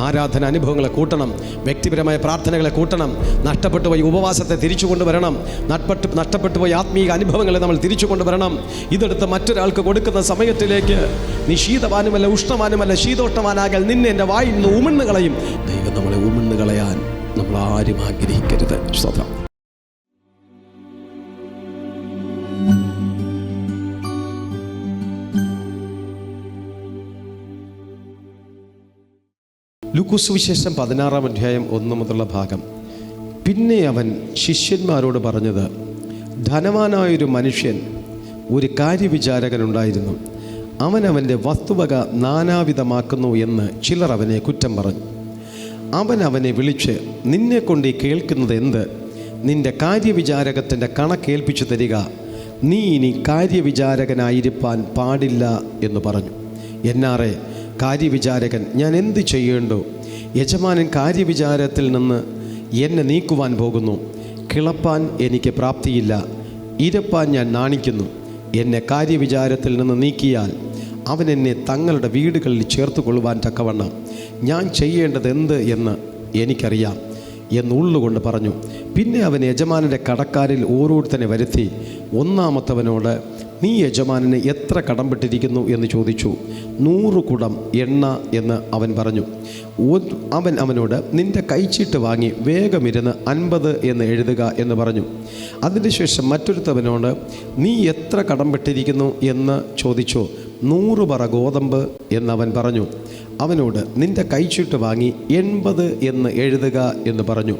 ആരാധന അനുഭവങ്ങളെ കൂട്ടണം, വ്യക്തിപരമായ പ്രാർത്ഥനകളെ കൂട്ടണം, നഷ്ടപ്പെട്ടു പോയി ഉപവാസത്തെ തിരിച്ചു കൊണ്ടുവരണം, നഷ്ടപ്പെട്ടു പോയി ആത്മീയ അനുഭവങ്ങളെ നമ്മൾ തിരിച്ചു കൊണ്ടുവരണം. ഇതെടുത്ത് മറ്റൊരാൾക്ക് കൊടുക്കുന്ന സമയത്തിലേക്ക് നീ ശീതവാനുമല്ല ഉഷ്ണവാനുമല്ല ശീതോഷ്ണവാനാകൽ നിന്നെ എൻ്റെ വായിൽ നിന്ന് ഉമിണ്ണ് കളയും. ദൈവം നമ്മളെ ഉമിണ്ണ് കളയാൻ നമ്മൾ ആരും ആഗ്രഹിക്കരുത്. സ്വതം ലൂക്കോസ് സുവിശേഷം 16-ാം അധ്യായം 1 മുതലുള്ള ഭാഗം. പിന്നെ അവൻ ശിഷ്യന്മാരോട് പറഞ്ഞത്, ധനവാനായൊരു മനുഷ്യൻ ഒരു കാര്യവിചാരകനുണ്ടായിരുന്നു. അവൻ അവൻ്റെ വസ്തുവക നാനാവിധമാക്കുന്നു എന്ന് ചിലർ അവനെ കുറ്റം പറഞ്ഞു. അവൻ അവനെ വിളിച്ച്, നിന്നെക്കൊണ്ട് ഈ കേൾക്കുന്നത് എന്ത്? നിൻ്റെ കാര്യവിചാരകത്തിൻ്റെ കണക്കേൽപ്പിച്ചു തരിക. നീ ഇനി കാര്യവിചാരകനായിരിക്കാൻ പാടില്ല എന്ന് പറഞ്ഞു. എന്നാറെ കാര്യവിചാരകൻ, ഞാൻ എന്ത് ചെയ്യേണ്ടു? യജമാനൻ കാര്യവിചാരത്തിൽ നിന്ന് എന്നെ നീക്കുവാൻ പോകുന്നു. കിളപ്പാൻ എനിക്ക് പ്രാപ്തിയില്ല, ഇരപ്പാൻ ഞാൻ നാണിക്കുന്നു. എന്നെ കാര്യവിചാരത്തിൽ നിന്ന് നീക്കിയാൽ അവൻ എന്നെ തങ്ങളുടെ വീടുകളിൽ ചേർത്തുകൊള്ളുവാൻ തക്കവണ്ണം ഞാൻ ചെയ്യേണ്ടത് എന്ത് എന്ന് എനിക്കറിയാം എന്നുള്ളുകൊണ്ട് പറഞ്ഞു. പിന്നെ അവൻ യജമാനൻ്റെ കടക്കാരിൽ ഓരോരുത്തനെ വരുത്തി ഒന്നാമത്തവനോട്, നീ യജമാനന് എത്ര കടംപെട്ടിരിക്കുന്നു എന്ന് ചോദിച്ചു. 100 കുടം എണ്ണ എന്ന് അവൻ പറഞ്ഞു. അവൻ അവനോട്, നിൻ്റെ കൈച്ചീട്ട് വാങ്ങി വേഗമിരുന്ന് 50 എന്ന് എഴുതുക എന്ന് പറഞ്ഞു. അതിനുശേഷം മറ്റൊരുത്തവനോട്, നീ എത്ര കടംപെട്ടിരിക്കുന്നു എന്ന് ചോദിച്ചു. 100 പറ ഗോതമ്പ് എന്നവൻ പറഞ്ഞു. അവനോട്, നിൻ്റെ കൈച്ചീട്ട് വാങ്ങി 80 എന്ന് എഴുതുക എന്ന് പറഞ്ഞു.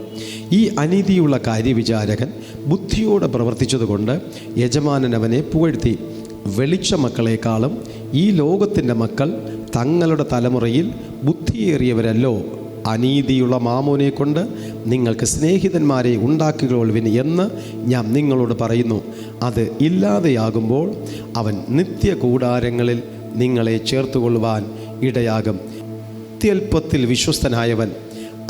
ഈ അനീതിയുള്ള കാര്യവിചാരകൻ ബുദ്ധിയോടെ പ്രവർത്തിച്ചതുകൊണ്ട് യജമാനൻ അവനെ പുകഴ്ത്തി. വെളിച്ച മക്കളെക്കാളും ഈ ലോകത്തിൻ്റെ മക്കൾ തങ്ങളുടെ തലമുറയിൽ ബുദ്ധിയേറിയവരല്ലോ. അനീതിയുള്ള മാമോനെ കൊണ്ട് നിങ്ങൾക്ക് സ്നേഹിതന്മാരെ ഉണ്ടാക്കിക്കൊള്ളുവിൻ എന്ന് ഞാൻ നിങ്ങളോട് പറയുന്നു. അത് ഇല്ലാതെയാകുമ്പോൾ അവൻ നിത്യകൂടാരങ്ങളിൽ നിങ്ങളെ ചേർത്തുകൊള്ളുവാൻ ഇടയാകും. അത്യല്പത്തിൽ വിശ്വസ്തനായവൻ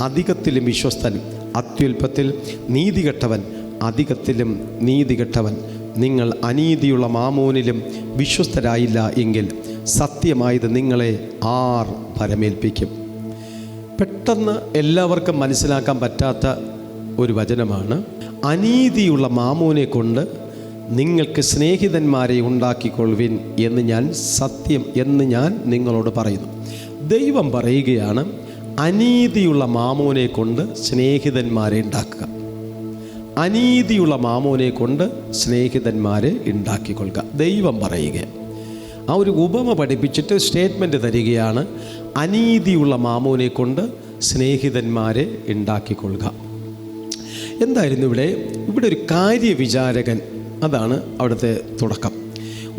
അധികത്തിലും വിശ്വസ്തൻ, അത്യുൽപ്പത്തിൽ നീതികെട്ടവൻ അധികത്തിലും നീതികെട്ടവൻ. നിങ്ങൾ അനീതിയുള്ള മാമോനിലും വിശ്വസ്തരായില്ല എങ്കിൽ സത്യമായത് നിങ്ങളെ ആർ ഭരമേൽപ്പിക്കും? പെട്ടെന്ന് എല്ലാവർക്കും മനസ്സിലാക്കാൻ പറ്റാത്ത ഒരു വചനമാണ്. അനീതിയുള്ള മാമോനെ കൊണ്ട് നിങ്ങൾക്ക് സ്നേഹിതന്മാരെ ഉണ്ടാക്കിക്കൊള്ളുവിൻ എന്ന് ഞാൻ നിങ്ങളോട് പറയുന്നു. ദൈവം പറയുകയാണ്, അനീതിയുള്ള മാമോനെ കൊണ്ട് സ്നേഹിതന്മാരെ ഉണ്ടാക്കുക. അനീതിയുള്ള മാമോനെ കൊണ്ട് സ്നേഹിതന്മാരെ ഉണ്ടാക്കിക്കൊള്ളുക. ദൈവം പറയുക. ആ ഒരു ഉപമ പഠിപ്പിച്ചിട്ട് സ്റ്റേറ്റ്മെൻറ്റ് തരികയാണ്, അനീതിയുള്ള മാമോനെ കൊണ്ട് സ്നേഹിതന്മാരെ ഉണ്ടാക്കിക്കൊള്ളുക. എന്തായിരുന്നു ഇവിടെ ഒരു കാര്യവിചാരകൻ, അതാണ് അവിടുത്തെ തുടക്കം.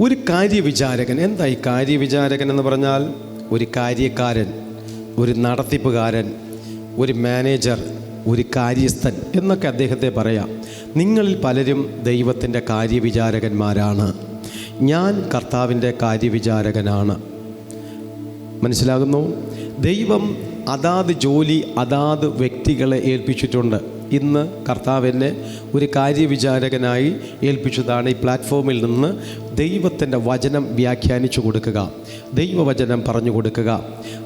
ഒരു കാര്യവിചാരകൻ. എന്താ ഈ കാര്യവിചാരകൻ എന്ന് പറഞ്ഞാൽ? ഒരു കാര്യക്കാരൻ, ഒരു നടത്തിപ്പുകാരൻ, ഒരു മാനേജർ, ഒരു കാര്യസ്ഥൻ എന്നൊക്കെ അദ്ദേഹത്തെ പറയാം. നിങ്ങളിൽ പലരും ദൈവത്തിൻ്റെ കാര്യവിചാരകന്മാരാണ്. ഞാൻ കർത്താവിൻ്റെ കാര്യവിചാരകനാണ്. മനസ്സിലാകുന്നു? ദൈവം അതാത് ജോലി അതാത് വ്യക്തികളെ ഏൽപ്പിച്ചിട്ടുണ്ട്. ഇന്ന് കർത്താവ് എന്നെ ഒരു കാര്യവിചാരകനായി ഏൽപ്പിച്ചതാണ്. ഈ പ്ലാറ്റ്ഫോമിൽ നിന്ന് ദൈവത്തിൻ്റെ വചനം വ്യാഖ്യാനിച്ചു കൊടുക്കുക, ദൈവവചനം പറഞ്ഞു കൊടുക്കുക.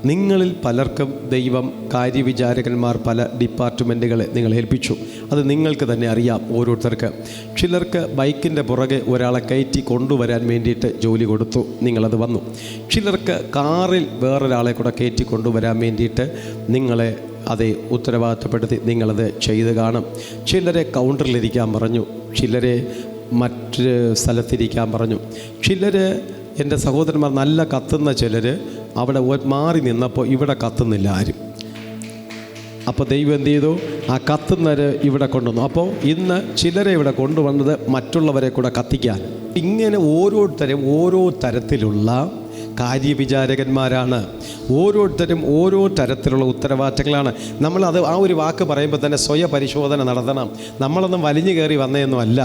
നിങ്ങളിൽ പലർക്കും ദൈവം കാര്യവിചാരകന്മാർ പല ഡിപ്പാർട്ട്മെൻറ്റുകളെ നിങ്ങൾ ഏൽപ്പിച്ചു. അത് നിങ്ങൾക്ക് തന്നെ അറിയാം ഓരോരുത്തർക്ക്. ചിലർക്ക് ബൈക്കിൻ്റെ പുറകെ ഒരാളെ കയറ്റി കൊണ്ടുവരാൻ വേണ്ടിയിട്ട് ജോലി കൊടുത്തു, നിങ്ങളത് വന്നു. ചിലർക്ക് കാറിൽ വേറൊരാളെ കൂടെ കയറ്റി കൊണ്ടുവരാൻ വേണ്ടിയിട്ട് നിങ്ങളെ അതേ ഉത്തരവാദിത്തപ്പെടുത്തി നിങ്ങളത് ചെയ്ത് കാണും. ചിലരെ കൗണ്ടറിലിരിക്കാൻ പറഞ്ഞു, ചിലരെ മറ്റൊരു സ്ഥലത്തിരിക്കാൻ പറഞ്ഞു. ചിലർ, എൻ്റെ സഹോദരന്മാർ, നല്ല കത്തുന്ന ചിലർ അവിടെ മാറി നിന്നപ്പോൾ ഇവിടെ കത്തുന്നില്ല ആരും. അപ്പോൾ ദൈവം എന്ത് ചെയ്തു? ആ കത്തുന്നവർ ഇവിടെ കൊണ്ടുവന്നു. അപ്പോൾ ഇന്ന് ചിലരെ ഇവിടെ കൊണ്ടുവന്നത് മറ്റുള്ളവരെ കൂടെ കത്തിക്കാൻ. ഇങ്ങനെ ഓരോരുത്തരും ഓരോ തരത്തിലുള്ള കാര്യവിചാരകന്മാരാണ്. ഓരോരുത്തരും ഓരോ തരത്തിലുള്ള ഉത്തരവാദിത്തങ്ങളാണ്. നമ്മളത് ആ ഒരു വാക്ക് പറയുമ്പോൾ തന്നെ സ്വയപരിശോധന നടത്തണം. നമ്മളൊന്നും വലിഞ്ഞു കയറി വന്നതൊന്നും അല്ല.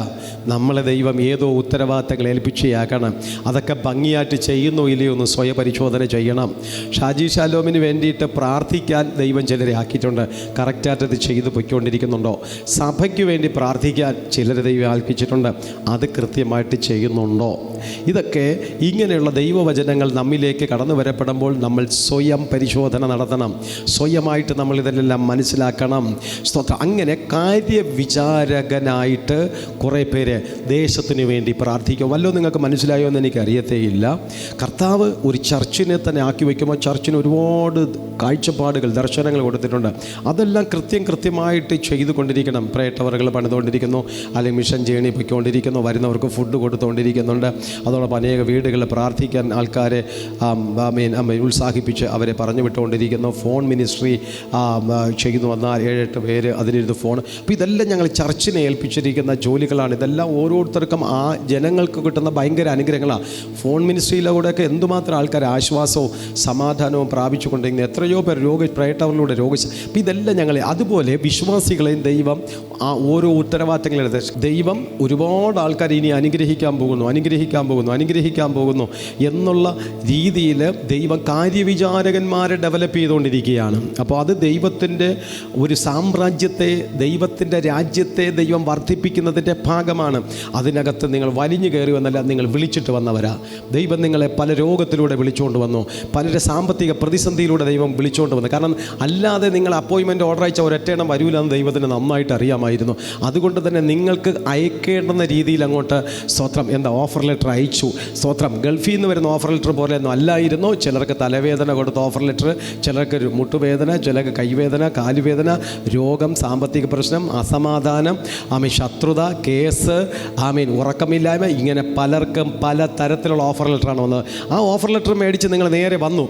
നമ്മളെ ദൈവം ഏതോ ഉത്തരവാദിത്തങ്ങൾ ഏൽപ്പിച്ചാക്കണം. അതൊക്കെ ഭംഗിയായിട്ട് ചെയ്യുന്നോ ഇല്ലയോ എന്ന് സ്വയപരിശോധന ചെയ്യണം. ഷാജി ശാലോമിന് വേണ്ടിയിട്ട് പ്രാർത്ഥിക്കാൻ ദൈവം ചിലരെ ആക്കിയിട്ടുണ്ട്. കറക്റ്റായിട്ട് അത് ചെയ്തു പൊയ്ക്കൊണ്ടിരിക്കുന്നുണ്ടോ? സഭയ്ക്ക് വേണ്ടി പ്രാർത്ഥിക്കാൻ ചിലരെ ദൈവം ആൽപ്പിച്ചിട്ടുണ്ട്. അത് കൃത്യമായിട്ട് ചെയ്യുന്നുണ്ടോ? ഇതൊക്കെ ഇങ്ങനെയുള്ള ദൈവവചനങ്ങൾ വചനങ്ങൾ നമ്മിലേക്ക് കടന്നു വരപ്പെടുമ്പോൾ നമ്മൾ സ്വയം പരിശോധന നടത്തണം. സ്വയമായിട്ട് നമ്മൾ ഇതെല്ലാം മനസ്സിലാക്കണം. സ്തോത്രം. അങ്ങനെ കാര്യവിചാരകനായിട്ട് കുറേ പേര് ദേശത്തിന് വേണ്ടി പ്രാർത്ഥിക്കും. വല്ലോ നിങ്ങൾക്ക് മനസ്സിലായോ എന്ന് എനിക്കറിയത്തേയില്ല. കർത്താവ് ഒരു ചർച്ചിനെ തന്നെ ആക്കി വയ്ക്കുമ്പോൾ ചർച്ചിന് ഒരുപാട് കാഴ്ചപ്പാടുകൾ, ദർശനങ്ങൾ കൊടുത്തിട്ടുണ്ട്. അതെല്ലാം കൃത്യമായിട്ട് ചെയ്തുകൊണ്ടിരിക്കണം. പ്രേ ടവറുകൾ പണിതുകൊണ്ടിരിക്കുന്നു, അല്ലെങ്കിൽ മിഷൻ ജേണി പൊയ്ക്കൊണ്ടിരിക്കുന്നു, വരുന്നവർക്ക് ഫുഡ് കൊടുത്തുകൊണ്ടിരിക്കുന്നുണ്ട്. അതോടൊപ്പം അനേക വീടുകളിൽ പ്രാർത്ഥിക്കാൻ ആൾക്കാരെ ഉത്സാഹിപ്പിച്ച് അവരെ പറഞ്ഞു വിട്ടുകൊണ്ടിരിക്കുന്നു. ഫോൺ മിനിസ്ട്രി ചെയ്യുന്നു വന്നാൽ 7-8 പേര് അതിലിരുന്ന് ഫോൺ. അപ്പോൾ ഇതെല്ലാം ഞങ്ങൾ ചർച്ചിനെ ഏൽപ്പിച്ചിരിക്കുന്ന ജോലികളാണ്. ഇതെല്ലാം ഓരോരുത്തർക്കും ആ ജനങ്ങൾക്ക് കിട്ടുന്ന ഭയങ്കര അനുഗ്രഹങ്ങളാണ്. ഫോൺ മിനിസ്ട്രിയിലൂടെയൊക്കെ എന്തുമാത്രം ആൾക്കാർ ആശ്വാസവും സമാധാനവും പ്രാപിച്ചുകൊണ്ടിരിക്കുന്നു. എത്രയോ പേർ പ്രേട്ടവരിലൂടെ അപ്പോൾ ഇതെല്ലാം ഞങ്ങൾ അതുപോലെ വിശ്വാസികളെയും ദൈവം ആ ഓരോ ഉത്തരവാദിത്തങ്ങളെടുത്ത് ദൈവം ഒരുപാട് ആൾക്കാർ ഇനി അനുഗ്രഹിക്കാൻ പോകുന്നു എന്നുള്ള രീതിയിൽ ദൈവം കാര്യവിചാരകന്മാരെ ഡെവലപ്പ് ചെയ്തുകൊണ്ടിരിക്കുകയാണ്. അപ്പോൾ അത് ദൈവത്തിൻ്റെ ഒരു സാമ്രാജ്യത്തെ, ദൈവത്തിൻ്റെ രാജ്യത്തെ ദൈവം വർദ്ധിപ്പിക്കുന്നതിൻ്റെ ഭാഗമാണ്. അതിനകത്ത് നിങ്ങൾ വലിഞ്ഞു കയറി വന്നല്ല, നിങ്ങൾ വിളിച്ചിട്ട് വന്നവരാ. ദൈവം നിങ്ങളെ പല രോഗത്തിലൂടെ വിളിച്ചുകൊണ്ട് വന്നു, പലരെ സാമ്പത്തിക പ്രതിസന്ധിയിലൂടെ ദൈവം വിളിച്ചുകൊണ്ട് വന്നു. കാരണം അല്ലാതെ നിങ്ങൾ അപ്പോയിൻമെൻറ്റ് ഓർഡർ അയച്ച ഒരൊറ്റയെണ്ണം വരൂലെന്ന് ദൈവത്തിന് നന്നായിട്ട് അറിയാമായിരുന്നു. അതുകൊണ്ട് തന്നെ നിങ്ങൾക്ക് അയക്കേണ്ടുന്ന രീതിയിൽ അങ്ങോട്ട് സ്തോത്രം ഓഫർ ലെറ്റർ അയച്ചു. സ്തോത്രം. ഗൾഫിൽ നിന്ന് വരുന്ന ഓഫർ ലെറ്റർ പോലെയൊന്നും അല്ലായിരുന്നു. ചിലർക്ക് തലവേദന കൊടുത്ത ഓഫർ ലെറ്റർ, ചിലർക്ക് മുട്ടുവേദന, ചിലർക്ക് കൈവേദന, കാലുവേദന, രോഗം, സാമ്പത്തിക പ്രശ്നം, അസമാധാനം, ശത്രുത, കേസ്, ഉറക്കമില്ലായ്മ, ഇങ്ങനെ പലർക്കും പല തരത്തിലുള്ള ഓഫർ ലെറ്ററാണ് വന്നത്. ആ ഓഫർ ലെറ്റർ മേടിച്ച് നിങ്ങൾ നേരെ വന്നു,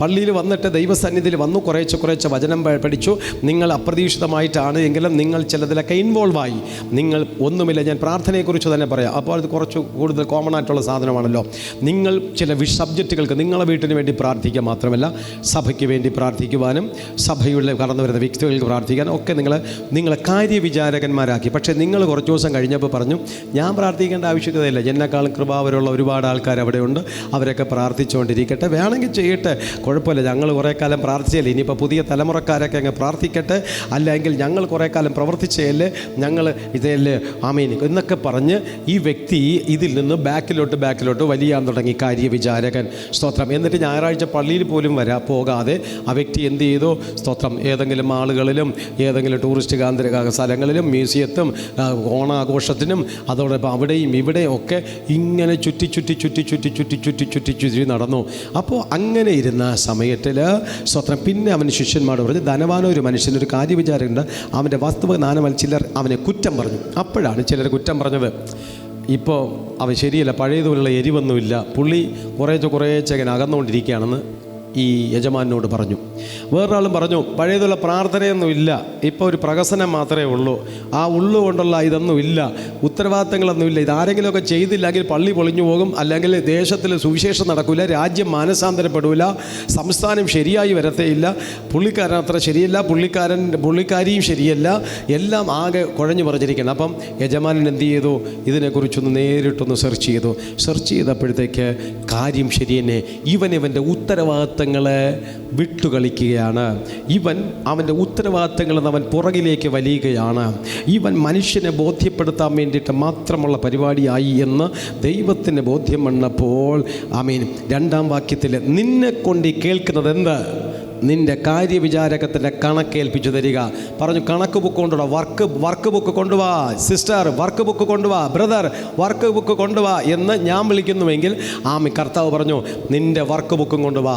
പള്ളിയിൽ വന്നിട്ട് ദൈവസന്നിധിയിൽ വന്നു, കുറേശ്ശെ വചനം പഠിച്ചു. നിങ്ങൾ അപ്രതീക്ഷിതമായിട്ടാണ് എങ്കിലും നിങ്ങൾ ചിലതിലൊക്കെ ഇൻവോൾവായി. നിങ്ങൾ ഒന്നുമില്ല, ഞാൻ പ്രാർത്ഥനയെക്കുറിച്ച് തന്നെ പറയാം. അപ്പോൾ അത് കുറച്ച് കൂടുതൽ കോമൺ ആയിട്ടുള്ള സാധനമാണല്ലോ. നിങ്ങൾ ചില സബ്ജക്റ്റുകൾക്ക് നിങ്ങളെ വീട്ടിന് വേണ്ടി പ്രാർത്ഥിക്കുക മാത്രമല്ല, സഭയ്ക്ക് വേണ്ടി പ്രാർത്ഥിക്കുവാനും സഭയിൽ കടന്നു വരുന്ന വ്യക്തികൾക്ക് പ്രാർത്ഥിക്കാനും ഒക്കെ നിങ്ങളെ കാര്യവിചാരകന്മാരാക്കി. പക്ഷേ നിങ്ങൾ കുറച്ച് ദിവസം കഴിഞ്ഞപ്പോൾ പറഞ്ഞു, ഞാൻ പ്രാർത്ഥിക്കേണ്ട ആവശ്യകതയില്ല, എന്നെക്കാളും കൃപാവരുള്ള ഒരുപാട് ആൾക്കാർ അവിടെയുണ്ട്, അവരൊക്കെ പ്രാർത്ഥിച്ചുകൊണ്ടിരിക്കട്ടെ, വേണമെങ്കിൽ ചെയ്യട്ടെ, കുഴപ്പമില്ല, ഞങ്ങൾ കുറേ കാലം പ്രാർത്ഥിച്ചല്ലേ, ഇനിയിപ്പോൾ പുതിയ തലമുറക്കാരൊക്കെ അങ്ങ് പ്രാർത്ഥിക്കട്ടെ, അല്ലെങ്കിൽ ഞങ്ങൾ കുറേ കാലം പ്രവർത്തിച്ചല്ലേ, ഞങ്ങൾ ഇതല്ലേ എന്നൊക്കെ പറഞ്ഞ് ഈ വ്യക്തി ഇതിൽ നിന്ന് ബാക്കിലോട്ട് വലിയാൻ തുടങ്ങി. കാര്യവിചാരകൻ. സ്തോത്രം. എന്നിട്ട് ഞായറാഴ്ച പള്ളിയിൽ പോലും പോകാതെ ആ വ്യക്തി എന്ത് ചെയ്തു? സ്തോത്രം. ഏതെങ്കിലും ആളുകളിലും ഏതെങ്കിലും ടൂറിസ്റ്റ് കേന്ദ്ര സ്ഥലങ്ങളിലും മ്യൂസിയത്തും ഓണാഘോഷത്തിനും അതോടൊപ്പം അവിടെയും ഇവിടെയും ഒക്കെ ഇങ്ങനെ ചുറ്റി നടന്നു. അപ്പോൾ അങ്ങനെ ഇരുന്ന സമയത്തിൽ സ്തോത്രം. പിന്നെ അവന് ശിഷ്യന്മാരോട് പറഞ്ഞു, ധനവാനൊരു മനുഷ്യനൊരു കാര്യവിചാരമുണ്ട്, അവൻ്റെ വസ്തുവ നാനവൻ ചിലർ അവനെ കുറ്റം പറഞ്ഞു. അപ്പോഴാണ് ചിലർ കുറ്റം പറഞ്ഞത്, ഇപ്പോൾ അവൻ ശരിയല്ല, പഴയതുപോലുള്ള എരിവൊന്നുമില്ല, പുള്ളി കുറേശ്ശെ അകന്നുകൊണ്ടിരിക്കുകയാണെന്ന് ഈ യജമാനോട് പറഞ്ഞു. വേറൊരാളും പറഞ്ഞു, പഴയതുള്ള പ്രാർത്ഥനയൊന്നുമില്ല, ഇപ്പോൾ ഒരു പ്രഹസനം മാത്രമേ ഉള്ളൂ, ആ ഉള്ളുകൊണ്ടുള്ള ഇതൊന്നുമില്ല, ഉത്തരവാദിത്തങ്ങളൊന്നുമില്ല, ഇതാരെങ്കിലുമൊക്കെ ചെയ്തില്ലെങ്കിൽ പള്ളി പൊളിഞ്ഞു പോകും, അല്ലെങ്കിൽ ദേശത്തിൽ സുവിശേഷം നടക്കില്ല, രാജ്യം മാനസാന്തരപ്പെടില്ല, സംസ്ഥാനം ശരിയായി വരത്തേയില്ല, പുള്ളിക്കാരൻ അത്ര ശരിയല്ല, പുള്ളിക്കാരിയും ശരിയല്ല, എല്ലാം ആകെ കുഴഞ്ഞു പറഞ്ഞിരിക്കണം. അപ്പം യജമാനൻ എന്ത് ചെയ്തു? ഇതിനെക്കുറിച്ചൊന്ന് നേരിട്ടൊന്ന് സെർച്ച് ചെയ്തപ്പോഴത്തേക്ക് കാര്യം ശരിയെന്നെ. ഇവൻ്റെ ഉത്തരവാദിത്തങ്ങളെ വിട്ടുകളിക്കുകയാണ്. അവൻ്റെ ഉത്തരവാദിത്തങ്ങളിൽ നിന്ന് അവൻ പുറകിലേക്ക് വലിയുകയാണ്. ഇവൻ മനുഷ്യനെ ബോധ്യപ്പെടുത്താൻ വേണ്ടിയിട്ട് മാത്രമുള്ള പരിപാടിയായി എന്ന് ദൈവത്തിന് ബോധ്യം വന്നപ്പോൾ 2-ാം വാക്യത്തിൽ നിന്നെ കൊണ്ട് കേൾക്കുന്നത് എന്ത്? നിൻ്റെ കാര്യവിചാരകത്തിൻ്റെ കണക്കേൽപ്പിച്ചു തരിക. പറഞ്ഞു, കണക്ക് ബുക്ക് കൊണ്ടുവാ, വർക്ക് ബുക്ക് കൊണ്ടുവാ, സിസ്റ്റർ വർക്ക് ബുക്ക് കൊണ്ടുവാ, ബ്രദർ വർക്ക് ബുക്ക് കൊണ്ടുവാ എന്ന് ഞാൻ വിളിക്കുന്നുവെങ്കിൽ കർത്താവ് പറഞ്ഞു, നിൻ്റെ വർക്ക് ബുക്കും കൊണ്ടുവാ,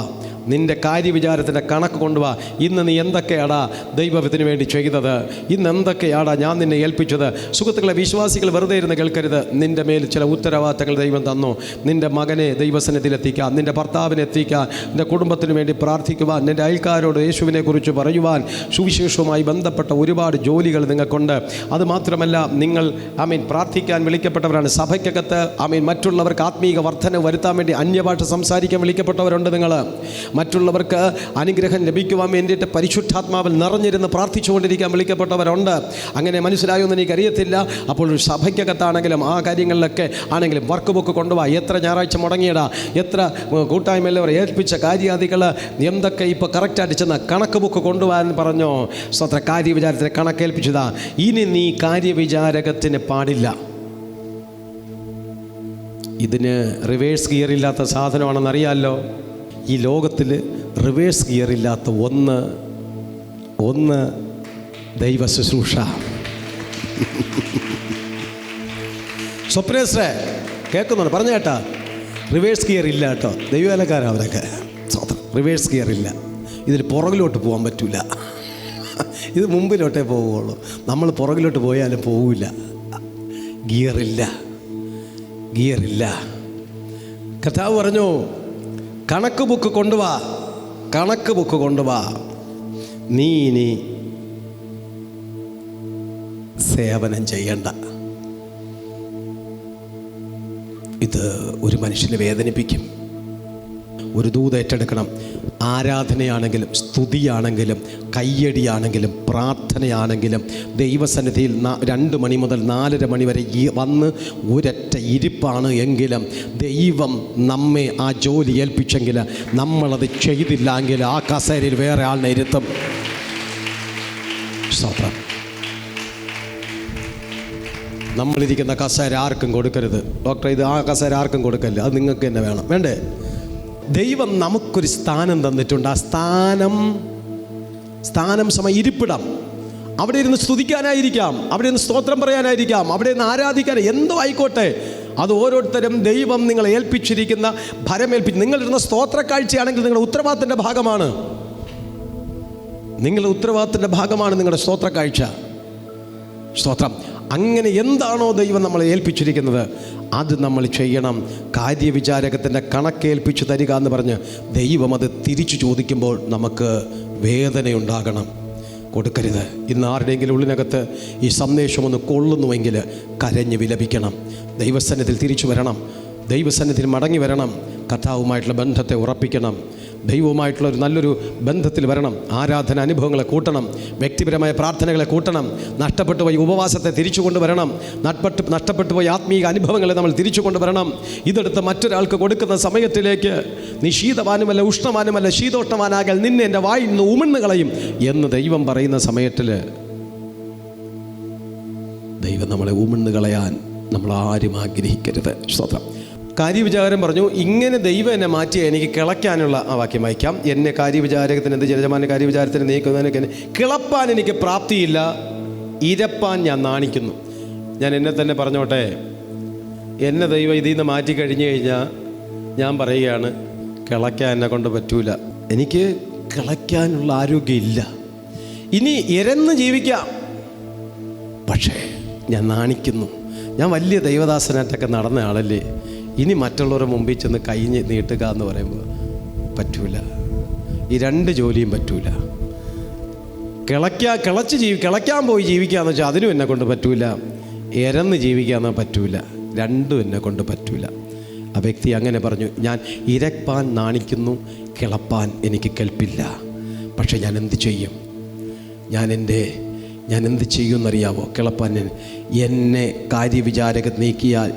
നിൻ്റെ കാര്യവിചാരത്തിൻ്റെ കണക്ക് കൊണ്ടുവാ. ഇന്ന് നീ എന്തൊക്കെയാടാ ദൈവത്തിന് വേണ്ടി ചെയ്തത്? ഇന്ന് എന്തൊക്കെയാടാ ഞാൻ നിന്നെ ഏൽപ്പിച്ചത്? സുഹൃത്തുക്കളെ, വിശ്വാസികൾ വെറുതെ ഇരുന്ന് കേൾക്കരുത്. നിൻ്റെ മേൽ ചില ഉത്തരവാദിത്തങ്ങൾ ദൈവം തന്നു. നിൻ്റെ മകനെ ദൈവസന്നിധിയിലെത്തിക്കാൻ, നിൻ്റെ ഭർത്താവിനെ എത്തിക്കാൻ, നിൻ്റെ കുടുംബത്തിന് വേണ്ടി പ്രാർത്ഥിക്കുവാൻ, നിൻ്റെ അയൽക്കാരോട് യേശുവിനെ കുറിച്ച് പറയുവാൻ, സുവിശേഷവുമായി ബന്ധപ്പെട്ട ഒരുപാട് ജോലികൾ നിങ്ങൾക്കുണ്ട്. അതുമാത്രമല്ല, നിങ്ങൾ പ്രാർത്ഥിക്കാൻ വിളിക്കപ്പെട്ടവരാണ്. സഭയ്ക്കകത്ത് മറ്റുള്ളവർക്ക് ആത്മീക വർധന വരുത്താൻ വേണ്ടി അന്യഭാഷ സംസാരിക്കാൻ വിളിക്കപ്പെട്ടവരുണ്ട്. നിങ്ങൾ മറ്റുള്ളവർക്ക് അനുഗ്രഹം ലഭിക്കുവാൻ വേണ്ടിയിട്ട് പരിശുദ്ധാത്മാവിൽ നിറഞ്ഞിരുന്ന് പ്രാർത്ഥിച്ചുകൊണ്ടിരിക്കാൻ വിളിക്കപ്പെട്ടവരുണ്ട്. അങ്ങനെ മനസ്സിലായോ എന്ന് എനിക്കറിയത്തില്ല. അപ്പോൾ ഒരു സഭയ്ക്കകത്താണെങ്കിലും ആ കാര്യങ്ങളിലൊക്കെ ആണെങ്കിലും വർക്ക് ബുക്ക് കൊണ്ടുപോവാ. എത്ര ഞായറാഴ്ച മുടങ്ങിയടാ, എത്ര കൂട്ടായ്മയിലവർ ഏൽപ്പിച്ച കാര്യാദികൾ എന്തൊക്കെ ഇപ്പോൾ കറക്റ്റായിട്ട് ചെന്ന കണക്ക് ബുക്ക് കൊണ്ടുപോകാൻ പറഞ്ഞോ. സ്വത്ര കാര്യവിചാരത്തിന് കണക്കേൽപ്പിച്ചതാ. ഇനി നീ കാര്യവിചാരകത്തിന് പാടില്ല. ഇതിന് റിവേഴ്സ് ഗിയർ ഇല്ലാത്ത സാധനമാണെന്നറിയാമല്ലോ. ഈ ലോകത്തിൽ റിവേഴ്സ് ഗിയർ ഇല്ലാത്ത ഒന്ന് ദൈവ ശുശ്രൂഷ. സ്വപ്നേശ്വരേ കേൾക്കുന്നുണ്ട്, പറഞ്ഞു കേട്ടാ. റിവേഴ്സ് ഗിയർ ഇല്ല കേട്ടോ. ദൈവവേലക്കാരാണ് അവരൊക്കെ. റിവേഴ്സ് ഗിയർ ഇല്ല. ഇതിൽ പുറകിലോട്ട് പോകാൻ പറ്റില്ല. ഇത് മുമ്പിലോട്ടേ പോവുകയുള്ളൂ. നമ്മൾ പുറകിലോട്ട് പോയാലും പോവില്ല. ഗിയറില്ല. കർത്താവ് പറഞ്ഞു, കണക്ക് ബുക്ക് കൊണ്ടുവാ, നീ ഇനി സേവനം ചെയ്യണ്ട. ഇത് ഒരു മനുഷ്യനെ വേദനിപ്പിക്കും. ഒരു ദൂത് ഏറ്റെടുക്കണം. ആരാധനയാണെങ്കിലും സ്തുതിയാണെങ്കിലും കയ്യടിയാണെങ്കിലും പ്രാർത്ഥനയാണെങ്കിലും ദൈവസന്നിധിയിൽ 2 മണി മുതൽ 4:30 മണി വരെ വന്ന് ഒരൊറ്റ ഇരിപ്പാണ് എങ്കിലും ദൈവം നമ്മെ ആ ജോലി ഏൽപ്പിച്ചെങ്കിൽ നമ്മളത് ചെയ്തില്ലെങ്കിൽ ആ കസേരയിൽ വേറെ ആളിനെ ഇരുത്തും. സ്തോത്രം. നമ്മളിരിക്കുന്ന കസേര ആർക്കും കൊടുക്കരുത്. ഡോക്ടർ, ഇത് ആ കസേര ആർക്കും കൊടുക്കല്ല, അത് നിങ്ങൾക്ക് തന്നെ വേണ്ടേ? ദൈവം നമുക്കൊരു സ്ഥാനം തന്നിട്ടുണ്ട്. ആ സ്ഥാനം ഇരിപ്പിടം. അവിടെ ഇരുന്ന് സ്തുതിക്കാനായിരിക്കാം, അവിടെ ഇരുന്ന് സ്തോത്രം പറയാനായിരിക്കാം, അവിടെ നിന്ന് ആരാധിക്കാൻ, എന്തോ ആയിക്കോട്ടെ. അത് ഓരോരുത്തരും ദൈവം നിങ്ങളെ ഏൽപ്പിച്ചിരിക്കുന്ന നിങ്ങളിരുന്ന സ്തോത്ര കാഴ്ചയാണെങ്കിൽ നിങ്ങളുടെ ഉത്തരവാദിത്തത്തിൻ്റെ ഭാഗമാണ്. നിങ്ങളുടെ സ്തോത്ര കാഴ്ച. സ്തോത്രം. അങ്ങനെ എന്താണോ ദൈവം നമ്മളെ ഏൽപ്പിച്ചിരിക്കുന്നത് അത് നമ്മൾ ചെയ്യണം. കാര്യവിചാരകത്തിൻ്റെ കണക്കേൽപ്പിച്ച് തരിക എന്ന് പറഞ്ഞ് ദൈവം അത് തിരിച്ചു ചോദിക്കുമ്പോൾ നമുക്ക് വേദനയുണ്ടാകണം. കൊടുക്കരുത്. ഇന്ന് ആരുടെയെങ്കിലും ഉള്ളിനകത്ത് ഈ സന്ദേശം ഒന്ന് കൊള്ളുന്നുവെങ്കിൽ കരഞ്ഞ് വിലപിക്കണം. ദൈവസന്നിധിയിൽ തിരിച്ചു വരണം. ദൈവസന്നിധിയിൽ മടങ്ങി വരണം. കർത്താവുമായിട്ടുള്ള ബന്ധത്തെ ഉറപ്പിക്കണം. ദൈവവുമായിട്ടുള്ള ഒരു നല്ലൊരു ബന്ധത്തിൽ വരണം. ആരാധന അനുഭവങ്ങളെ കൂട്ടണം. വ്യക്തിപരമായ പ്രാർത്ഥനകളെ കൂട്ടണം. നഷ്ടപ്പെട്ടുപോയി ഉപവാസത്തെ തിരിച്ചു കൊണ്ടുവരണം. നഷ്ടപ്പെട്ടുപോയി ആത്മീയ അനുഭവങ്ങളെ നമ്മൾ തിരിച്ചു കൊണ്ടുവരണം. ഇതെടുത്ത് മറ്റൊരാൾക്ക് കൊടുക്കുന്ന സമയത്തിലേക്ക് നീ ശീതവാനുമല്ല ഉഷ്ണവാനുമല്ല ശീതോഷ്ണവാനാകൽ നിന്നെ എൻ്റെ വായിൽ നിന്ന് ഉമിഴ്ന്നു കളയും എന്ന് ദൈവം പറയുന്ന സമയത്തിൽ ദൈവം നമ്മളെ ഉമിഴ്ന്നു കളയാൻ നമ്മൾ ആരും ആഗ്രഹിക്കരുത്. സ്തോത്രം. കാര്യവിചാരം പറഞ്ഞു, ഇങ്ങനെ ദൈവം എന്നെ മാറ്റിയ എനിക്ക് കിളയ്ക്കാനുള്ള ആ വാക്യം വായിക്കാം. എന്നെ കാര്യവിചാരകത്തിന് എന്ത് യജമാന കാര്യവിചാരത്തിന് നീക്കുന്നതിനൊക്കെ കിളപ്പാൻ എനിക്ക് പ്രാപ്തിയില്ല, ഇരപ്പാൻ ഞാൻ നാണിക്കുന്നു. ഞാൻ എന്നെ തന്നെ പറഞ്ഞോട്ടെ, എന്നെ ദൈവം ഇതിൽ നിന്ന് മാറ്റി കഴിഞ്ഞു കഴിഞ്ഞാൽ ഞാൻ പറയുകയാണ്, കിളയ്ക്കാൻ എന്നെ കൊണ്ട് പറ്റൂല. എനിക്ക് കിളയ്ക്കാനുള്ള ആരോഗ്യമില്ല. ഇനി ഇരന്ന് ജീവിക്കാം, പക്ഷേ ഞാൻ നാണിക്കുന്നു. ഞാൻ വലിയ ദൈവദാസനായിട്ടൊക്കെ നടന്ന ആളല്ലേ, ഇനി മറ്റുള്ളവരുടെ മുമ്പിൽ ചെന്ന് കൈ നീട്ടുക എന്ന് പറയുമ്പോൾ പറ്റൂല. ഈ 2 ജോലിയും പറ്റൂല. കിളയ്ക്കാൻ പോയി ജീവിക്കാന്ന് വെച്ചാൽ അതിനും എന്നെ കൊണ്ട് പറ്റൂല. ഇരന്ന് ജീവിക്കാന്ന് പറ്റൂല. 2 എന്നെ കൊണ്ട് പറ്റൂല. ആ വ്യക്തി അങ്ങനെ പറഞ്ഞു, ഞാൻ ഇരപ്പാൻ നാണിക്കുന്നു, കിളപ്പാൻ എനിക്ക് കെൽപ്പില്ല. പക്ഷെ ഞാൻ എന്ത് ചെയ്യും? ഞാൻ എന്ത് ചെയ്യുമെന്നറിയാവോ? കിളപ്പാൻ എന്നെ കാര്യവിചാരക നീക്കിയാൽ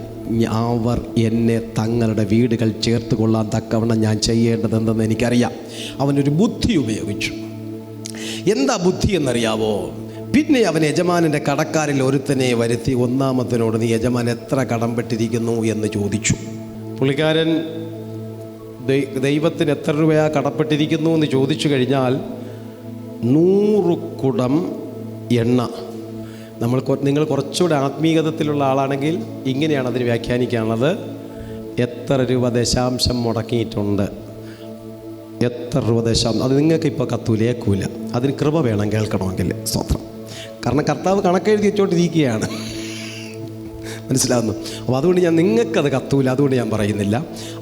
അവർ എന്നെ തങ്ങളുടെ വീടുകൾ ചേർത്ത് കൊള്ളാൻ തക്കവണ്ണം ഞാൻ ചെയ്യേണ്ടതെന്തെന്ന് എനിക്കറിയാം. അവനൊരു ബുദ്ധി ഉപയോഗിച്ചു. എന്താ ബുദ്ധി എന്നറിയാവോ? പിന്നെ അവൻ യജമാനൻ്റെ കടക്കാരിൽ ഒരുത്തനെ വരുത്തി ഒന്നാമത്തിനോട് നീ യജമാൻ എത്ര കടംപെട്ടിരിക്കുന്നു എന്ന് ചോദിച്ചു. പുള്ളിക്കാരൻ ദൈവത്തിന് എത്ര രൂപയാ കടപ്പെട്ടിരിക്കുന്നു എന്ന് ചോദിച്ചു കഴിഞ്ഞാൽ 100 കുടം എണ്ണ. നിങ്ങൾ കുറച്ചുകൂടെ ആത്മീയതത്തിലുള്ള ആളാണെങ്കിൽ ഇങ്ങനെയാണ് അതിന് വ്യാഖ്യാനിക്കാനുള്ളത്. എത്ര രൂപ ദശാംശം മുടക്കിയിട്ടുണ്ട്, എത്ര രൂപ ദശാംശം. അത് നിങ്ങൾക്ക് ഇപ്പോൾ കത്തൂലേക്കൂല. അതിന് കൃപ വേണം കേൾക്കണമെങ്കിൽ. സ്തോത്രം. കാരണം കർത്താവ് കണക്കെഴുതി വെച്ചോണ്ടിരിക്കുകയാണ്. മനസ്സിലാവുന്നു. അപ്പോൾ അതുകൊണ്ട് നിങ്ങൾക്കത് കത്തൂല, അതുകൊണ്ട് ഞാൻ പറയുന്നില്ല.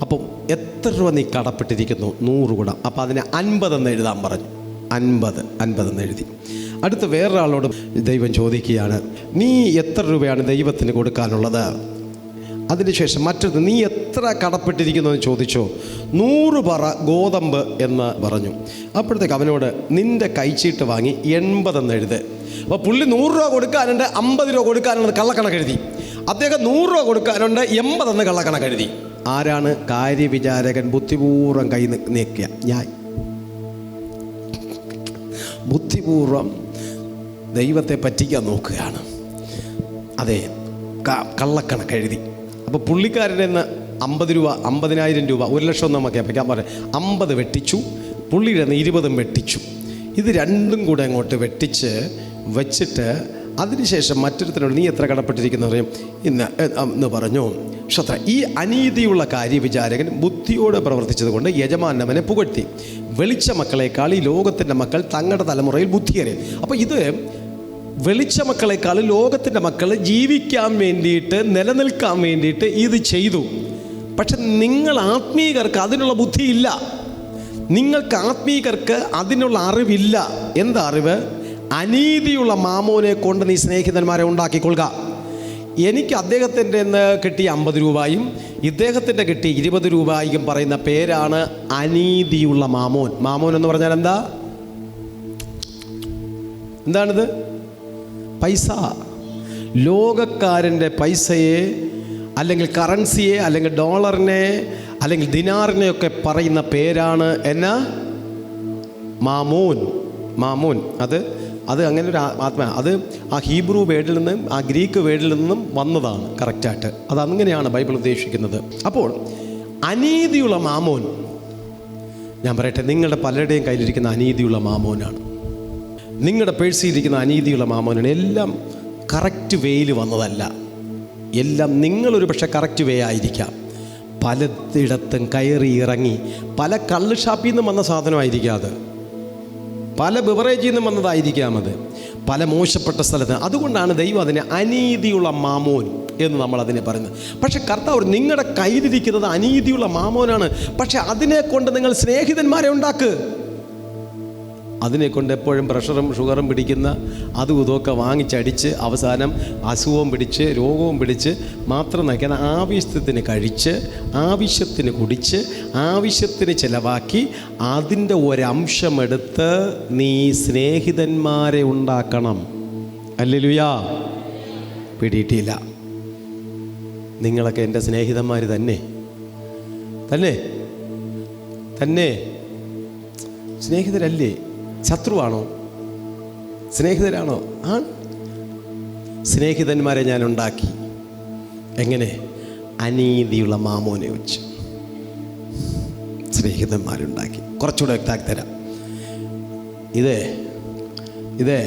അപ്പം എത്ര രൂപ നീ കടപ്പെട്ടിരിക്കുന്നു? 100 കുടം. അപ്പോൾ അതിന് 50 എന്ന് എഴുതാൻ പറഞ്ഞു. 50 എന്ന് എഴുതി. അടുത്ത് വേറൊരാളോട് ദൈവം ചോദിക്കുകയാണ്, നീ എത്ര രൂപയാണ് ദൈവത്തിന് കൊടുക്കാനുള്ളത്? അതിനുശേഷം മറ്റൊരു, നീ എത്ര കടപ്പെട്ടിരിക്കുന്നു എന്ന് ചോദിച്ചോ. 100 പറ ഗോതമ്പ് എന്ന് പറഞ്ഞു. അപ്പോഴത്തേക്ക് അവനോട് നിൻ്റെ കൈച്ചീട്ട് വാങ്ങി 80 എന്ന് എഴുത്. അപ്പോൾ പുള്ളി 100 രൂപ കൊടുക്കാനുണ്ട്, 50 രൂപ കൊടുക്കാനുണ്ട് കള്ളക്കണക്കെഴുതി. അദ്ദേഹം 100 രൂപ കൊടുക്കാനുണ്ട്, 80 എന്ന് കള്ളക്കണക്കെഴുതി. ആരാണ്? കാര്യവിചാരകൻ ബുദ്ധിപൂർവ്വം കൈ നീക്കിയ ഞാൻ. ബുദ്ധിപൂർവം ദൈവത്തെ പറ്റിക്കാൻ നോക്കുകയാണ്. അതെ, കള്ളക്കണക്കെഴുതി. അപ്പോൾ പുള്ളിക്കാരനെ 50 രൂപ, 50,000 രൂപ, 1,00,000 നമുക്ക് ഏൽപ്പിക്കാൻ പറയാം. 50 വെട്ടിച്ചു, പുള്ളിയുടെ 20 വെട്ടിച്ചു. ഇത് രണ്ടും കൂടെ അങ്ങോട്ട് വെട്ടിച്ച് വെച്ചിട്ട് അതിനുശേഷം മറ്റൊരുത്തരോട് നീ എത്ര കടപ്പെട്ടിരിക്കുന്നു പറയും. എന്ന് പറഞ്ഞു. ക്ഷത്ര ഈ അനീതിയുള്ള കാര്യവിചാരകൻ ബുദ്ധിയോടെ പ്രവർത്തിച്ചത് യജമാനൻ അവനെ പുകഴ്ത്തി. വെളിച്ച മക്കളെക്കാൾ ഈ ലോകത്തിൻ്റെ മക്കൾ തങ്ങളുടെ തലമുറയിൽ ബുദ്ധിയേറെ. അപ്പോൾ ഇത് വെളിച്ച മക്കളെക്കാൾ ലോകത്തിൻ്റെ മക്കൾ ജീവിക്കാൻ വേണ്ടിയിട്ട്, നിലനിൽക്കാൻ വേണ്ടിയിട്ട് ഇത് ചെയ്തു. പക്ഷെ നിങ്ങൾ ആത്മീകർക്ക് അതിനുള്ള ബുദ്ധിയില്ല. നിങ്ങൾക്ക് ആത്മീകർക്ക് അതിനുള്ള അറിവില്ല. എന്താ അറിവ്? അനീതിയുള്ള മാമോനെ കൊണ്ട് നീ സ്നേഹിതന്മാരെ ഉണ്ടാക്കിക്കൊള്ളുക. എനിക്ക് അദ്ദേഹത്തിൻ്റെ കിട്ടിയ 50 രൂപയും ഇദ്ദേഹത്തിൻ്റെ കിട്ടിയ 20 രൂപയും പറയുന്ന പേരാണ് അനീതിയുള്ള മാമോൻ. മാമോൻ എന്ന് പറഞ്ഞാൽ എന്താണിത്? പൈസ. ലോകക്കാരൻ്റെ പൈസയെ അല്ലെങ്കിൽ കറൻസിയെ അല്ലെങ്കിൽ ഡോളറിനെ അല്ലെങ്കിൽ ദിനാറിനെയൊക്കെ പറയുന്ന പേരാണ് എന്നാ? മാമോൻ. മാമോൻ അത് അങ്ങനെ ഒരു അത് ആ ഹീബ്രു വേർഡിൽ നിന്നും ആ ഗ്രീക്ക് വേർഡിൽ നിന്നും വന്നതാണ് കറക്റ്റായിട്ട്. അതങ്ങനെയാണ് ബൈബിൾ ഉദ്ദേശിക്കുന്നത്. അപ്പോൾ അനീതിയുള്ള മാമോൻ, ഞാൻ പറയട്ടെ, നിങ്ങളുടെ പലരുടെയും കയ്യിലിരിക്കുന്ന അനീതിയുള്ള മാമോനാണ്. നിങ്ങളുടെ പേഴ്സിലിരിക്കുന്ന അനീതിയുള്ള മാമോനാണ്. എല്ലാം കറക്റ്റ് വേയിൽ വന്നതല്ല. എല്ലാം നിങ്ങളൊരു പക്ഷേ കറക്റ്റ് വേ ആയിരിക്കാം. പലയിടത്തും കയറി ഇറങ്ങി പല കള്ള് ഷാപ്പിൽ നിന്നും വന്ന സാധനമായിരിക്കാം. അത് പല ബിവറേജിൽ നിന്നും വന്നതായിരിക്കാം. അത് പല മോശപ്പെട്ട സ്ഥലത്ത്. അതുകൊണ്ടാണ് ദൈവം അതിനെ അനീതിയുള്ള മാമോൻ എന്ന് നമ്മളതിനെ പറയുന്നത്. പക്ഷെ കർത്താവ് നിങ്ങളുടെ കയ്യിലിരിക്കുന്നത് അനീതിയുള്ള മാമോനാണ്. പക്ഷെ അതിനെ കൊണ്ട് നിങ്ങൾ സ്നേഹിതന്മാരെ ഉണ്ടാക്ക്. അതിനെക്കൊണ്ട് എപ്പോഴും പ്രഷറും ഷുഗറും പിടിക്കുന്ന അതും ഇതൊക്കെ വാങ്ങിച്ചടിച്ച് അവസാനം അസുഖവും പിടിച്ച് രോഗവും പിടിച്ച് മാത്രം നയിക്കാൻ ആവശ്യത്തിന് കഴിച്ച് ആവശ്യത്തിന് കുടിച്ച് ആവശ്യത്തിന് ചിലവാക്കി അതിൻ്റെ ഒരംശമെടുത്ത് നീ സ്നേഹിതന്മാരെ ഉണ്ടാക്കണം. ഹല്ലേലൂയാ. പിടിയിട്ടില്ല. നിങ്ങളൊക്കെ എൻ്റെ സ്നേഹിതന്മാർ തന്നെ തന്നെ തന്നെ സ്നേഹിതരല്ലേ? ശത്രുവാണോ? സ്നേഹിതരാണോ? സ്നേഹിതന്മാരെ ഞാൻ ഉണ്ടാക്കി. എങ്ങനെ? അനീതിയുള്ള മാമോനെ വെച്ച് സ്നേഹിതന്മാരുണ്ടാക്കി. കുറച്ചുകൂടെ വ്യക്തമാക്കി തരാം. ഇതേ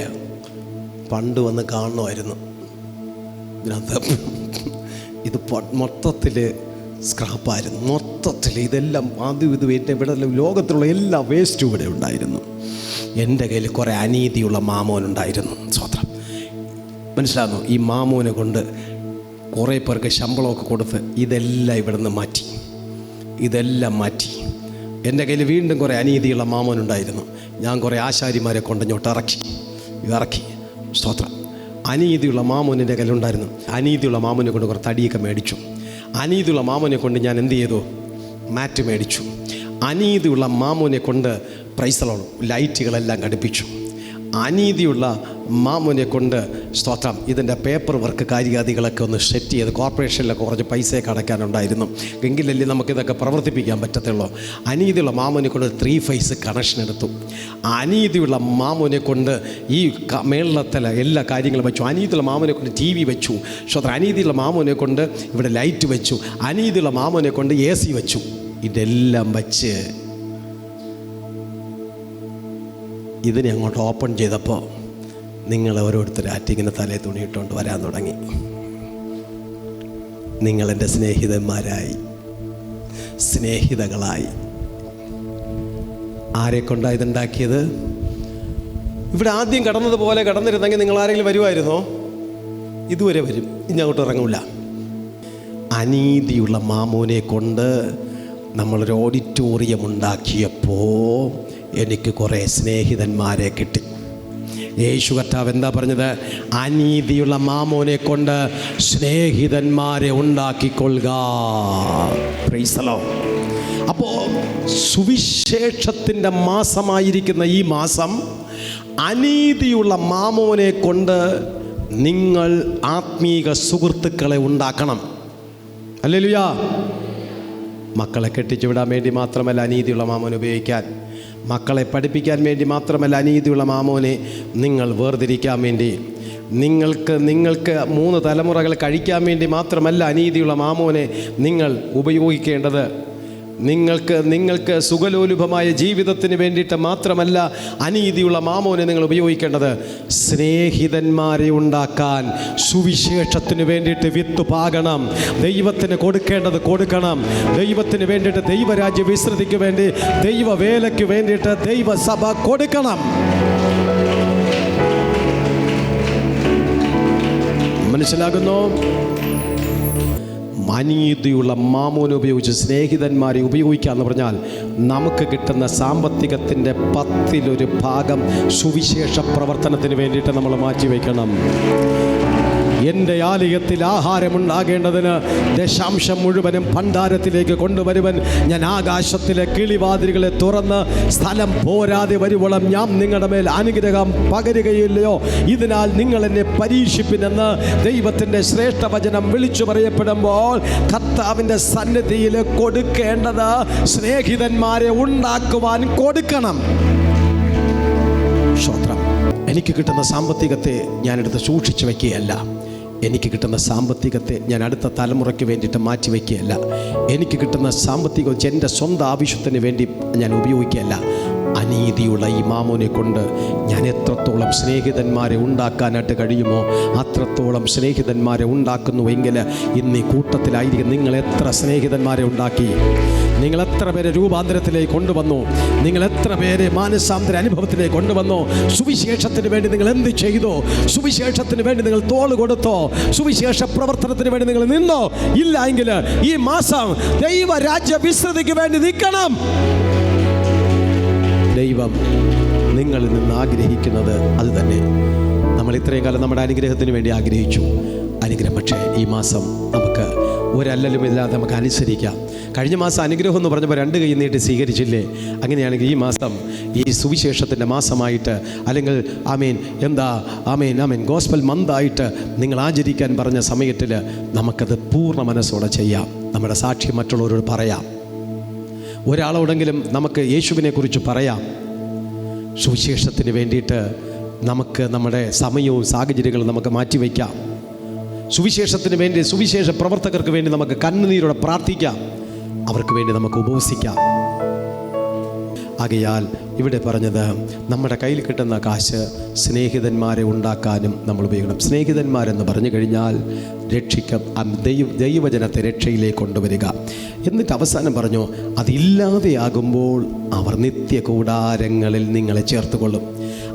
പണ്ട് വന്ന് കാണുമായിരുന്നു. ഇതിനകത്ത് ഇത് മൊത്തത്തിൽ സ്ക്രാപ്പായിരുന്നു. മൊത്തത്തിൽ ഇതെല്ലാം അതും ഇതും എൻ്റെ ഇവിടെ ലോകത്തിലുള്ള എല്ലാ വേസ്റ്റും ഇവിടെ ഉണ്ടായിരുന്നു. എൻ്റെ കയ്യിൽ കുറേ അനീതിയുള്ള മാമോനുണ്ടായിരുന്നു. സ്വത്രം മനസ്സിലാകുന്നു. ഈ മാമോനെ കൊണ്ട് കുറേ പേർക്ക് ശമ്പളമൊക്കെ കൊടുത്ത് ഇതെല്ലാം ഇവിടെ നിന്ന് മാറ്റി. ഇതെല്ലാം മാറ്റി. എൻ്റെ കയ്യിൽ വീണ്ടും കുറേ അനീതിയുള്ള മാമോനുണ്ടായിരുന്നു. ഞാൻ കുറേ ആശാരിമാരെ കൊണ്ടിങ്ങോട്ട് ഇറക്കി. സ്തോത്രം. അനീതിയുള്ള മാമോനിൻ്റെ കയ്യിലുണ്ടായിരുന്നു. അനീതിയുള്ള മാമോനെ കൊണ്ട് കുറേ തടിയൊക്കെ മേടിച്ചു. അനീതിയുള്ള മാമോനെ കൊണ്ട് ഞാൻ എന്ത് ചെയ്തു? മാറ്റ് മേടിച്ചു. അനീതിയുള്ള മാമോനെ കൊണ്ട് പ്രൈസലോൺ ലൈറ്റുകളെല്ലാം ഘടിപ്പിച്ചു. അനീതിയുള്ള മാമോനെ കൊണ്ട് സ്തോത്രം ഇതിൻ്റെ പേപ്പർ വർക്ക് കാര്യാദികളൊക്കെ ഒന്ന് സെറ്റ് ചെയ്ത് കോർപ്പറേഷനിലൊക്കെ കുറച്ച് പൈസയൊക്കെ അടയ്ക്കാനുണ്ടായിരുന്നു. എങ്കിലല്ലേ നമുക്കിതൊക്കെ പ്രവർത്തിപ്പിക്കാൻ പറ്റത്തുള്ളൂ. അനീതിയുള്ള മാമോനെ കൊണ്ട് 3 ഫേസ് കണക്ഷൻ എടുത്തു. അനീതിയുള്ള മാമോനെ കൊണ്ട് ഈ മേളത്തിലെ എല്ലാ കാര്യങ്ങളും വെച്ചു. അനീതിയുള്ള മാമോനെ കൊണ്ട് TV വെച്ചു. സ്തോത്രം. അനീതിയുള്ള മാമോനെ കൊണ്ട് ഇവിടെ ലൈറ്റ് വെച്ചു. അനീതിയുള്ള മാമോനെ കൊണ്ട് AC വെച്ചു. ഇതെല്ലാം വച്ച് ഇതിനെ അങ്ങോട്ട് ഓപ്പൺ ചെയ്തപ്പോൾ നിങ്ങൾ ഓരോരുത്തർ ആറ്റിങ്ങനെ തലയിൽ തുണിയിട്ടുകൊണ്ട് വരാൻ തുടങ്ങി. നിങ്ങളെൻ്റെ സ്നേഹിതന്മാരായി, സ്നേഹിതകളായി. ആരെ കൊണ്ടാണ് ഇതുണ്ടാക്കിയത്? ഇവിടെ ആദ്യം കടന്നതുപോലെ കടന്നിരുന്നെങ്കിൽ നിങ്ങൾ ആരെങ്കിലും വരുമായിരുന്നോ? ഇതുവരെ വരും. ഇനി അങ്ങോട്ട് ഇറങ്ങില്ല. അനീതിയുള്ള മാമോനെ കൊണ്ട് നമ്മളൊരു ഓഡിറ്റോറിയം ഉണ്ടാക്കിയപ്പോൾ എനിക്ക് കുറേ സ്നേഹിതന്മാരെ കിട്ടി. യേശു കർത്താവ് എന്താ പറഞ്ഞത്? അനീതിയുള്ള മാമോനെ കൊണ്ട് സ്നേഹിതന്മാരെ ഉണ്ടാക്കിക്കൊള്ളുക. Praise the Lord. അപ്പോൾ സുവിശേഷത്തിൻ്റെ മാസമായിരിക്കുന്ന ഈ മാസം അനീതിയുള്ള മാമോനെ കൊണ്ട് നിങ്ങൾ ആത്മീക സുഹൃത്തുക്കളെ ഉണ്ടാക്കണം. ഹല്ലേലൂയ. മക്കളെ കെട്ടിച്ചു വിടാൻ വേണ്ടി മാത്രമല്ല അനീതിയുള്ള മാമോനെ ഉപയോഗിക്കാൻ, മക്കളെ പഠിപ്പിക്കാൻ വേണ്ടി മാത്രമല്ല അനീതിയുള്ള മാമോനെ നിങ്ങൾ വേർതിരിക്കാൻ വേണ്ടി, നിങ്ങൾക്ക് 3 തലമുറകൾ കഴിക്കാൻ വേണ്ടി മാത്രമല്ല അനീതിയുള്ള മാമോനെ നിങ്ങൾ ഉപയോഗിക്കേണ്ടത്. നിങ്ങൾക്ക് സുഖലോലുപമായ ജീവിതത്തിന് വേണ്ടിയിട്ട് മാത്രമല്ല അനീതിയുള്ള മാമോനെ നിങ്ങൾ ഉപയോഗിക്കേണ്ടത്. സ്നേഹിതന്മാരെ ഉണ്ടാക്കാൻ സുവിശേഷത്തിന് വേണ്ടിയിട്ട് വിത്ത് പാകണം. ദൈവത്തിന് കൊടുക്കേണ്ടത് കൊടുക്കണം. ദൈവത്തിന് വേണ്ടിയിട്ട് ദൈവരാജ്യ വിസ്തൃതിക്ക് വേണ്ടി ദൈവവേലയ്ക്ക് വേണ്ടിയിട്ട് ദൈവസഭ കൊടുക്കണം. മനസ്സിലാകുന്നു? അനീതിയുള്ള മാമോനെ ഉപയോഗിച്ച് സ്നേഹിതന്മാരെ ഉപയോഗിക്കുക എന്ന് പറഞ്ഞാൽ നമുക്ക് കിട്ടുന്ന സാമ്പത്തികത്തിൻ്റെ 1/10 സുവിശേഷ പ്രവർത്തനത്തിന് വേണ്ടിയിട്ട് നമ്മൾ മാറ്റിവെക്കണം. എൻ്റെ ആലയത്തിൽ ആഹാരമുണ്ടാകേണ്ടതിന് ദശാംശം മുഴുവനും ഭണ്ഡാരത്തിലേക്ക് കൊണ്ടുവരുവൻ ഞാൻ ആകാശത്തിലെ കിളിവാതിലുകളെ തുറന്ന് സ്ഥലം പോരാതെ വരുവോളം ഞാൻ നിങ്ങളുടെ മേൽ അനുഗ്രഹം പകരുകയില്ലയോ, ഇതിനാൽ നിങ്ങൾ എന്നെ പരീക്ഷിപ്പിനെന്ന് ദൈവത്തിൻ്റെ ശ്രേഷ്ഠവചനം വിളിച്ചു പറയപ്പെടുമ്പോൾ കർത്താവിൻ്റെ സന്നിധിയിൽ കൊടുക്കേണ്ടത് സ്നേഹിതന്മാരെ ഉണ്ടാക്കുവാൻ കൊടുക്കണം. സ്തോത്രം. എനിക്ക് കിട്ടുന്ന സാമ്പത്തികത്തെ ഞാനെടുത്ത് സൂക്ഷിച്ചു വയ്ക്കുകയല്ല. എനിക്ക് കിട്ടുന്ന സാമ്പത്തികത്തെ ഞാൻ അടുത്ത തലമുറയ്ക്ക് വേണ്ടിയിട്ട് മാറ്റിവെക്കുകയല്ല. എനിക്ക് കിട്ടുന്ന സാമ്പത്തികം എൻ്റെ സ്വന്തം ആവശ്യത്തിന് വേണ്ടി ഞാൻ ഉപയോഗിക്കുകയല്ല. അനീതിയുള്ള ഈ മാമോനെ കൊണ്ട് ഞാൻ എത്രത്തോളം സ്നേഹിതന്മാരെ ഉണ്ടാക്കാനായിട്ട് കഴിയുമോ അത്രത്തോളം സ്നേഹിതന്മാരെ ഉണ്ടാക്കുന്നുവെങ്കിൽ ഇന്ന് ഈ കൂട്ടത്തിലായിരിക്കും. നിങ്ങൾ എത്ര സ്നേഹിതന്മാരെ ഉണ്ടാക്കി? നിങ്ങൾ എത്ര പേരെ രൂപാന്തരത്തിലേക്ക് കൊണ്ടുവന്നു? നിങ്ങൾ എത്ര പേരെ മാനസാന്തര അനുഭവത്തിലേക്ക് കൊണ്ടുവന്നു? സുവിശേഷത്തിന് വേണ്ടി നിങ്ങൾ എന്ത് ചെയ്തോ? സുവിശേഷത്തിന് വേണ്ടി നിങ്ങൾ തോൾ കൊടുത്തോ? സുവിശേഷ പ്രവർത്തനത്തിന് വേണ്ടി നിങ്ങൾ നിന്നോ? ഇല്ല എങ്കിൽ ഈ മാസം ദൈവരാജ്യ വിസ്തൃതിക്ക് വേണ്ടി നിൽക്കണം. ദൈവം നിങ്ങളിൽ നിന്ന് ആഗ്രഹിക്കുന്നത് അത് തന്നെ. നമ്മൾ ഇത്രയും കാലം നമ്മുടെ അനുഗ്രഹത്തിന് വേണ്ടി ആഗ്രഹിച്ചു. അനുഗ്രഹം പക്ഷേ ഈ മാസം നമുക്ക് ഒരല്ലലും ഇല്ലാതെ നമുക്ക് അനുസരിക്കാം. കഴിഞ്ഞ മാസം അനുഗ്രഹം എന്ന് പറഞ്ഞപ്പോൾ 2 കൈ നീട്ടി സ്വീകരിച്ചില്ലേ? അങ്ങനെയാണെങ്കിൽ ഈ മാസം ഈ സുവിശേഷത്തിൻ്റെ മാസമായിട്ട് അല്ലെങ്കിൽ ആമേൻ ഗോസ്പൽ മന്തായിട്ട് നിങ്ങൾ ആചരിക്കാൻ പറഞ്ഞ സമയത്തിൽ നമുക്കത് പൂർണ്ണ മനസ്സോടെ ചെയ്യാം. നമ്മുടെ സാക്ഷ്യം മറ്റുള്ളവരോട് പറയാം. ഒരാളോടെങ്കിലും നമുക്ക് യേശുവിനെ കുറിച്ച് പറയാം. സുവിശേഷത്തിന് വേണ്ടിയിട്ട് നമുക്ക് നമ്മുടെ സമയവും സാഹചര്യങ്ങളും നമുക്ക് മാറ്റിവെക്കാം. സുവിശേഷത്തിന് വേണ്ടി സുവിശേഷ പ്രവർത്തകർക്ക് വേണ്ടി നമുക്ക് കണ്ണുനീരോടെ പ്രാർത്ഥിക്കാം. അവർക്ക് വേണ്ടി നമുക്ക് ഉപവസിക്കാം. ആകയാൽ ഇവിടെ പറഞ്ഞത് നമ്മുടെ കയ്യിൽ കിട്ടുന്ന കാശ് സ്നേഹിതന്മാരെ ഉണ്ടാക്കാനും നമ്മൾ ഉപയോഗിക്കണം. സ്നേഹിതന്മാരെന്ന് പറഞ്ഞു കഴിഞ്ഞാൽ ദൈവജനത്തെ രക്ഷയിലേക്ക് കൊണ്ടുവരിക. എന്നിട്ട് അവസാനം പറഞ്ഞു അതില്ലാതെയാകുമ്പോൾ അവർ നിത്യകൂടാരങ്ങളിൽ നിങ്ങളെ ചേർത്തുകൊള്ളും.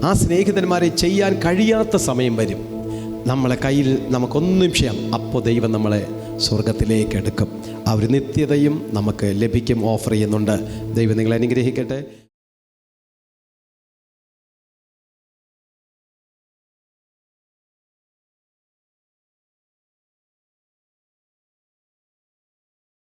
ആ സ്നേഹിതന്മാരെ ചെയ്യാൻ കഴിയാത്ത സമയം വരും. നമ്മളെ കയ്യിൽ നമുക്കൊന്നും ചെയ്യാം. അപ്പോൾ ദൈവം നമ്മളെ സ്വർഗത്തിലേക്ക് എടുക്കും. ആ ഒരു നിത്യതയും നമുക്ക് ലഭിക്കും. ഓഫർ ചെയ്യുന്നുണ്ട്. ദൈവം നിങ്ങളെ അനുഗ്രഹിക്കട്ടെ.